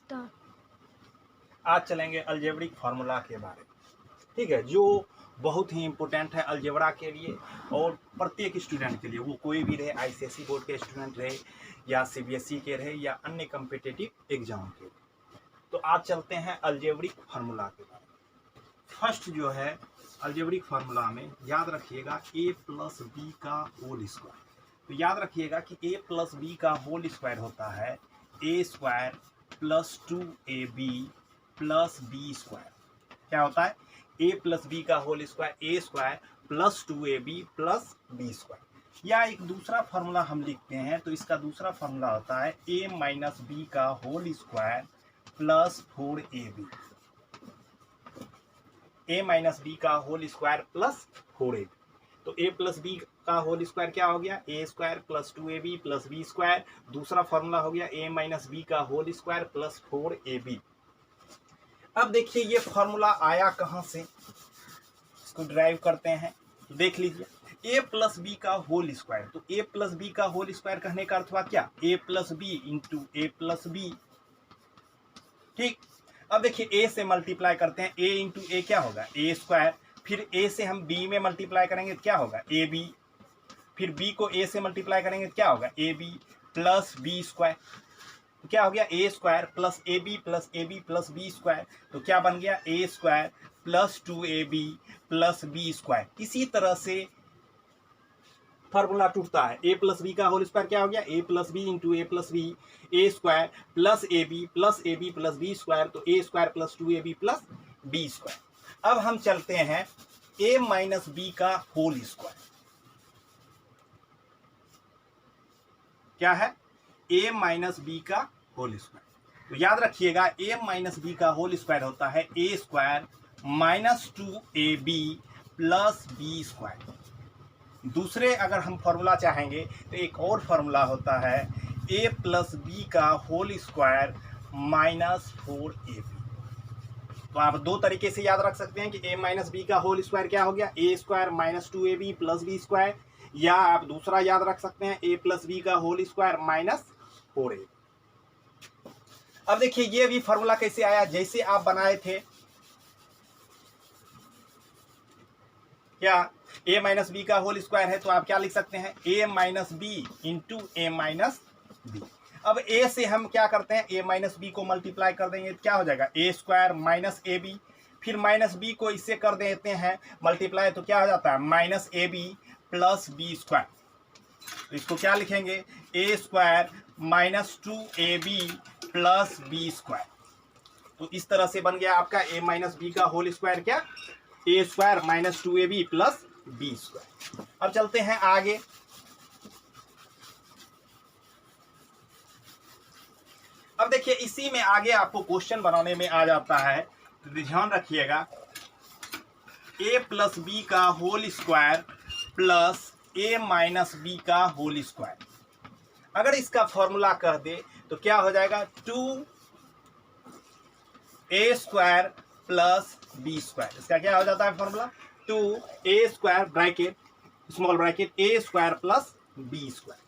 Start. आज चलेंगे algebraic formula के बारे में। ठीक है, जो बहुत ही इम्पोर्टेंट है अलजेब्रा के लिए और प्रत्येक स्टूडेंट के लिए, वो कोई भी रहे, आईसीएसई बोर्ड के स्टूडेंट रहे या सीबीएसई के रहे या अन्य कम्पिटिटिव एग्जाम के। तो आज चलते हैं अलजेब्रिक फार्मूला के बारे में। फर्स्ट जो है अलजेब्रिक फार्मूला में याद रखिएगा a प्लस बी का होल स्क्वायर। तो याद रखिएगा कि a प्लस बी का होल स्क्वायर होता है a square plus 2ab plus B square. क्या होता है? a प्लस बी का whole square a square plus 2ab plus B square. या एक दूसरा फार्मूला हम लिखते हैं, तो इसका दूसरा फार्मूला होता है a माइनस बी का whole square plus 4ab। a minus B का होल स्क्वायर प्लस 4ab। तो a प्लस बी का होल स्क्वायर क्या हो गया? a square plus 2ab plus B square. दूसरा फॉर्मूला हो गया a माइनस बी का होल स्क्वायर प्लस 4ab। अब देखिए ये फॉर्मूला आया कहाँ से, इसको ड्राइव करते हैं। देख लीजिए a प्लस बी का होल स्क्वायर। तो a प्लस बी का होल स्क्वायर कहने का अर्थ हुआ क्या? a plus B into A plus B. ठीक, अब देखिए a से मल्टीप्लाई करते हैं, a इंटू ए क्या होगा? a square. फिर a से हम b में मल्टीप्लाई करेंगे तो क्या होगा? ab। फिर b को a से मल्टीप्लाई करेंगे तो क्या होगा? ab plus B square. तो क्या हो गया? a square plus ab plus B square. तो क्या बन गया? a square plus 2ab plus B square. इसी तरह से फार्मूला टूटता है। a प्लस बी का होल स्क्वायर क्या हो गया? a plus B into A plus B. A square plus ab plus B square. तो a square plus 2ab plus B square. अब हम चलते हैं a माइनस बी का होल स्क्वायर। क्या है? a माइनस बी का होल स्क्वायर। तो याद रखिएगा a माइनस बी का होल स्क्वायर होता है a square minus 2ab plus B square. दूसरे अगर हम फॉर्मूला चाहेंगे तो एक और फॉर्मूला होता है a प्लस बी का होल स्क्वायर माइनस 4ab। तो आप दो तरीके से याद रख सकते हैं कि a माइनस बी का होल स्क्वायर क्या हो गया? a square minus 2ab plus B square. या आप दूसरा याद रख सकते हैं a प्लस बी का होल स्क्वायर माइनस 4ab। अब देखिए ये भी फॉर्मूला कैसे आया, जैसे आप बनाए थे क्या a माइनस बी का होल स्क्वायर है, तो आप क्या लिख सकते हैं? a minus B into A minus B. अब a से हम क्या करते हैं? a माइनस बी को मल्टीप्लाई कर देंगे तो क्या हो जाएगा? a square minus A B. फिर माइनस बी को इससे कर देते हैं मल्टीप्लाई, तो क्या हो जाता है? Minus A B plus B square. तो इसको क्या लिखेंगे? a square minus 2ab plus B square. तो इस तरह से बन गया आपका a माइनस बी का होल स्क्वायर क्या? a square minus 2ab plus B square. अब चलते हैं आगे। अब देखिए इसी में आगे आपको क्वेश्चन बनाने में आ जाता है, तो ध्यान रखिएगा a प्लस बी का whole square plus a minus B का होल स्क्वायर। अगर इसका फॉर्मूला कर दे तो क्या हो जाएगा? 2a square plus B square. इसका क्या हो जाता है formula? 2a square bracket small bracket a square plus B square.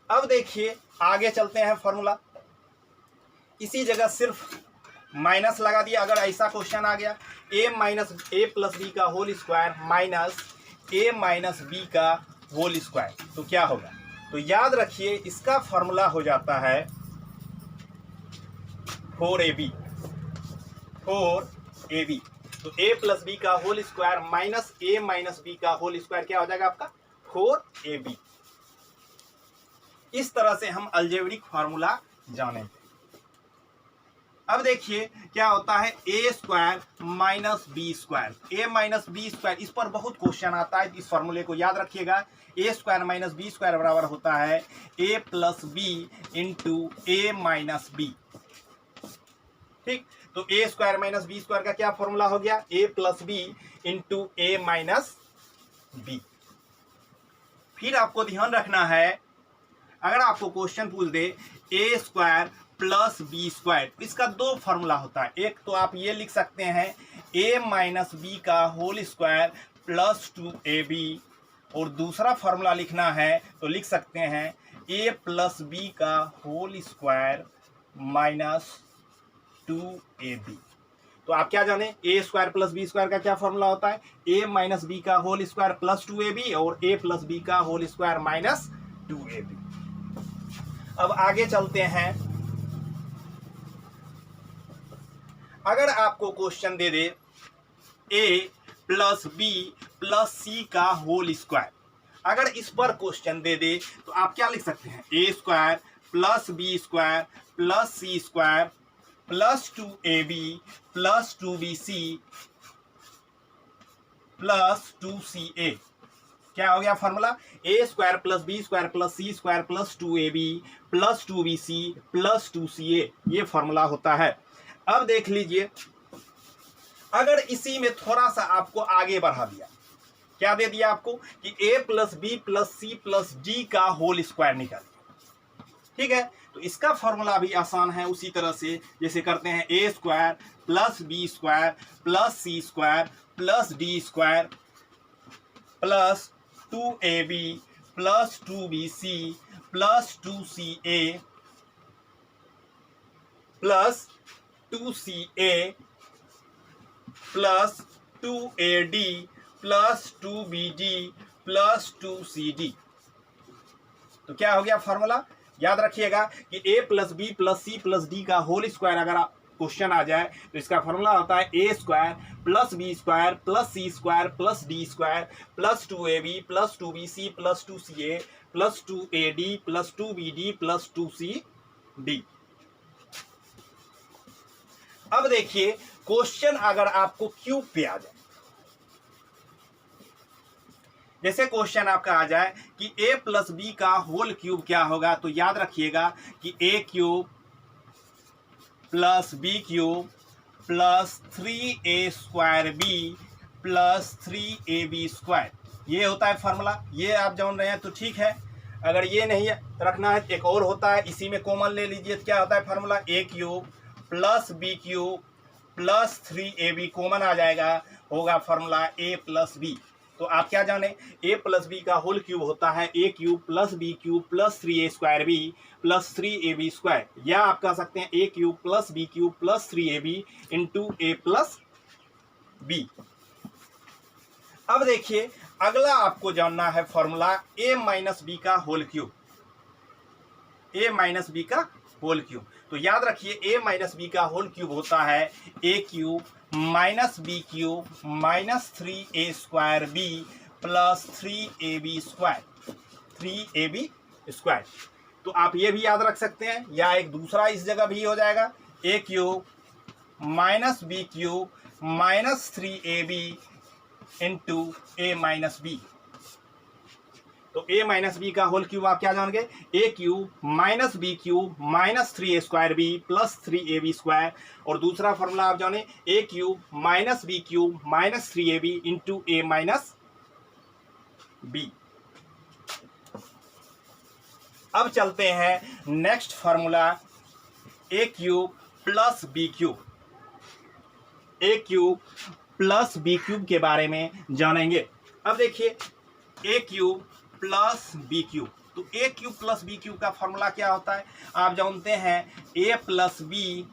अब देखिए आगे चलते हैं फॉर्मूला। इसी जगह सिर्फ माइनस लगा दिया। अगर ऐसा क्वेश्चन आ गया a प्लस बी का whole square minus a minus B का होल स्क्वायर, तो क्या होगा? तो याद रखिए इसका फॉर्मूला हो जाता है 4ab। तो a प्लस बी का whole square minus a minus B का होल स्क्वायर क्या हो जाएगा आपका? 4ab। इस तरह से हम अलजेब्रिक फार्मूला जानेंगे। अब देखिए क्या होता है a square minus B square. a minus B square, इस पर बहुत क्वेश्चन आता है, इस फॉर्मूले को याद रखिएगा। a square minus B square बराबर होता है a plus B into A minus B. ठीक, तो a square minus B square का क्या फॉर्मूला हो गया? a plus B into A minus B. फिर आपको ध्यान रखना है, अगर आपको क्वेश्चन पूछ दे a square plus B square, इसका दो फॉर्मूला होता है। एक तो आप ये लिख सकते हैं a माइनस बी का होल स्क्वायर प्लस 2ab, और दूसरा फॉर्मूला लिखना है तो लिख सकते हैं a प्लस बी का होल स्क्वायर माइनस 2ab। तो आप क्या जाने, ए स्क्वायर प्लस बी स्क्वायर का क्या फॉर्मूला होता है, ए माइनस बी का होल स्क्वायर प्लस 2ab और ए प्लस बी का होल स्क्वायर माइनस 2ab। अब आगे चलते हैं। अगर आपको क्वेश्चन दे दे ए प्लस बी प्लस सी का होल स्क्वायर, अगर इस पर क्वेश्चन दे दे तो आप क्या लिख सकते हैं, A square plus B square plus C square plus 2ab plus 2bc plus 2ca। क्या हो गया formula, A square plus B square plus C square plus 2ab plus 2bc plus 2ca, ये फॉर्मूला होता है। अब देख लीजिए, अगर इसी में थोड़ा सा आपको आगे बढ़ा दिया, क्या दे दिया आपको कि A plus B plus C plus D का होल स्क्वायर निकालिए, ठीक है। तो इसका फॉर्मूला भी आसान है, उसी तरह से जैसे करते हैं, A square plus B square plus C square plus D square plus 2ab plus 2bc plus 2ca plus 2ca plus 2ad plus 2bd plus 2cd। तो क्या हो गया फॉर्मूला, याद रखिएगा कि A plus B plus C plus D का whole square अगर question आ जाए तो इसका फॉर्मूला होता है A square plus B square plus C square plus D square plus 2ab plus 2bc plus 2ca plus 2ad plus 2bd plus 2cd। अब देखिए, क्वेश्चन अगर आपको क्यूब पे आ जाए, जैसे क्वेश्चन आपका आ जाए कि a प्लस बी का होल क्यूब क्या होगा, तो याद रखिएगा कि a cube plus B cube plus 3a square B plus 3ab square, ये होता है फॉर्मूला। ये आप जान रहे हैं तो ठीक है, अगर ये नहीं रखना है एक और होता है, इसी में कॉमन ले लीजिए। तो क्या होता है formula, a cube plus B cube plus 3ab common आ जाएगा, होगा फॉर्मूला a प्लस बी। तो आप क्या जाने, a प्लस बी का होल क्यूब होता है a cube plus B cube plus 3a square B plus 3ab square, या आप कह सकते हैं a cube plus B cube plus 3ab into a plus B. अब देखिए, अगला आपको जानना है फॉर्मूला a माइनस बी का whole cube, a minus B का होल क्यूब। तो याद रखिए, a माइनस बी का होल क्यूब होता है a cube minus B cube minus 3a square B plus 3ab square, 3ab square. तो आप ये भी याद रख सकते हैं, या एक दूसरा इस जगह भी हो जाएगा, a cube minus B cube minus 3ab into a minus B. तो a माइनस बी का होल क्यूब आप क्या जान गए, a cube minus B cube minus 3a square B plus 3ab square, और दूसरा फॉर्मूला आप जाने a cube minus B cube minus 3ab into a minus B. अब चलते हैं next formula, a cube plus B cube, a cube plus B cube के बारे में जानेंगे। अब देखिए, a cube plus B cube, तो a cube plus B cube का फॉर्मूला क्या होता है, आप जानते हैं a plus B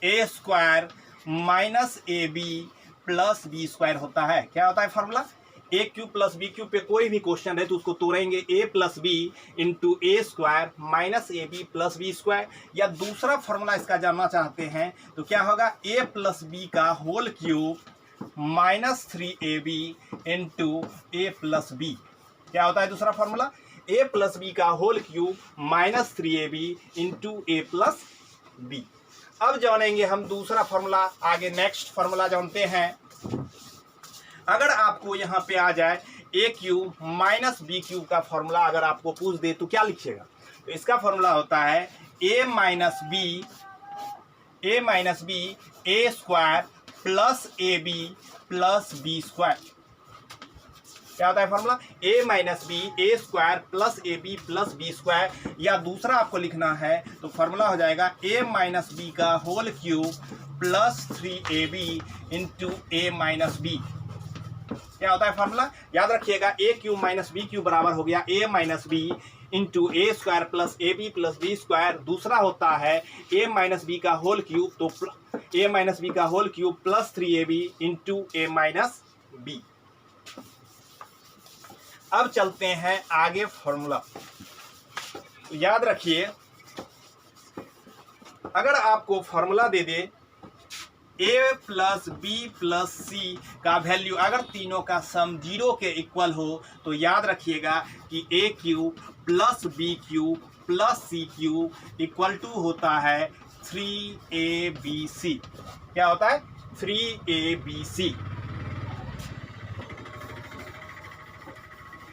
A square minus A B plus B square होता है। क्या होता है formula, A cube plus B cube पे कोई भी क्वेश्चन है तो उसको तोड़ेंगे, A plus B into A square minus A B plus B square. या दूसरा फॉर्मूला इसका जानना चाहते हैं तो क्या होगा, ए प्लस बी का whole cube minus 3ab into A plus B. क्या होता है दूसरा फॉर्मूला, ए प्लस बी का whole cube minus 3ab into A plus B. अब जानेंगे हम दूसरा फॉर्मूला, आगे नेक्स्ट फॉर्मूला जानते हैं। अगर आपको यहाँ पे आ जाए ए क्यूब माइनस बी क्यूब का फॉर्मूला अगर आपको पूछ दे तो क्या लिखिएगा, तो इसका फॉर्मूला होता है A minus B A square plus A B plus B square. क्या होता है formula, A minus B A square plus A B plus B square. या दूसरा आपको लिखना है तो फॉर्मूला हो जाएगा ए माइनस बी का whole cube plus 3ab into A minus B. क्या होता है फॉर्मूला, याद रखिएगा A cube minus B cube बराबर हो गया A minus B into A square plus A B plus B square, दूसरा होता है ए माइनस बी का होल क्यूब, तो ए माइनस बी का whole cube plus 3ab into A minus B. अब चलते हैं आगे फॉर्मूला। याद रखिए, अगर आपको फॉर्मूला दे दे a plus B plus C का वैल्यू, अगर तीनों का सम 0 के इक्वल हो, तो याद रखिएगा कि a cube plus B cube plus C cube equal to होता है 3abc। क्या होता है? 3abc।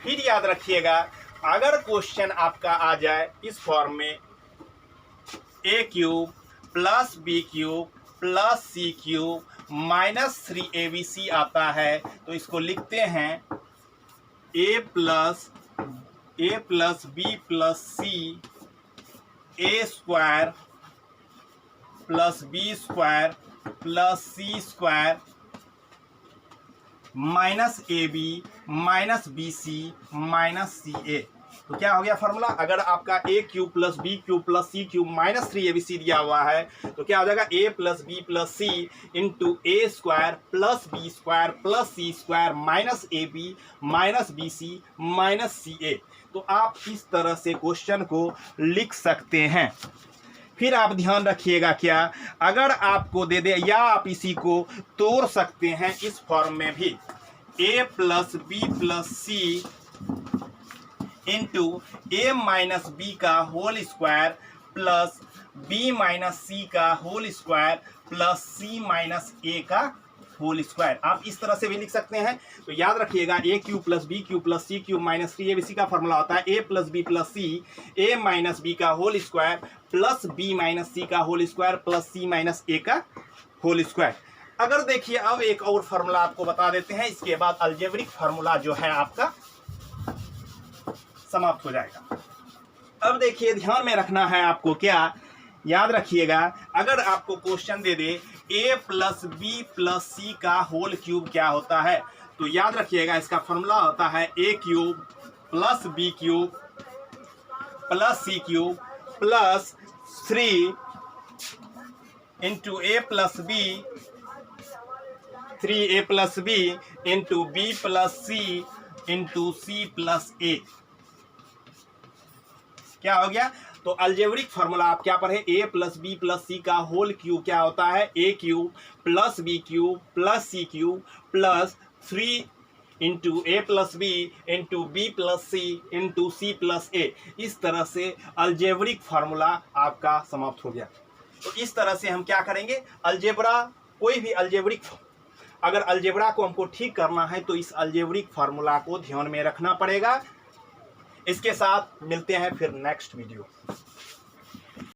फिर याद रखिएगा, अगर क्वेश्चन आपका आ जाए इस फॉर्म में a cube plus B cube plus C cube minus 3abc आता है, तो इसको लिखते हैं a plus B plus C A square plus B square plus C square minus A B minus B C minus C A. तो क्या हो गया फॉर्मूला? अगर आपका A cube plus B cube plus C cube minus 3abc दिया हुआ है, तो क्या हो जाएगा? A plus B plus C into A square plus B square plus C square minus A B minus B C minus C A. तो आप इस तरह से क्वेश्चन को लिख सकते हैं। फिर आप ध्यान रखिएगा, क्या अगर आपको दे दे, या आप इसी को तोड़ सकते हैं इस फॉर्म में भी, A plus B plus C into A minus B का whole square plus B minus C का whole square plus C minus A का होल स्क्वायर। आप इस तरह से भी लिख सकते हैं। तो याद रखिएगा, A cube plus B cube plus C cube minus 3abc का फॉर्मूला होता है A plus B plus C A minus B का whole square plus B minus C का whole square plus C minus A का whole square. अगर देखिए, अब एक और फॉर्मूला आपको बता देते हैं, इसके बाद अलजेब्रिक फार्मूला जो है आपका समाप्त हो जाएगा। अब देखिए, ध्यान में रखना है आपको, क्या याद रखिएगा, अगर आपको क्वेश्चन दे दे a plus B plus C का होल क्यूब क्या होता है, तो याद रखिएगा इसका फॉर्मूला होता है a cube plus B cube plus C cube plus 3 into A plus B 3a plus B into B plus C into C plus A. क्या हो गया? तो अलजेब्रिक फार्मूला आप क्या पढ़े? A plus B plus C का whole cube क्या होता है? A cube plus B cube plus C cube plus 3 into A plus B into B plus C into C plus ए। इस तरह से अलजेब्रिक फार्मूला आपका समाप्त हो गया। तो इस तरह से हम क्या करेंगे, अलजेब्रा, कोई भी अलजेब्रिक, अगर अलजेब्रा को हमको ठीक करना है तो इस अलजेब्रिक फार्मूला को ध्यान में रखना पड़ेगा। इसके साथ मिलते हैं फिर नेक्स्ट वीडियो।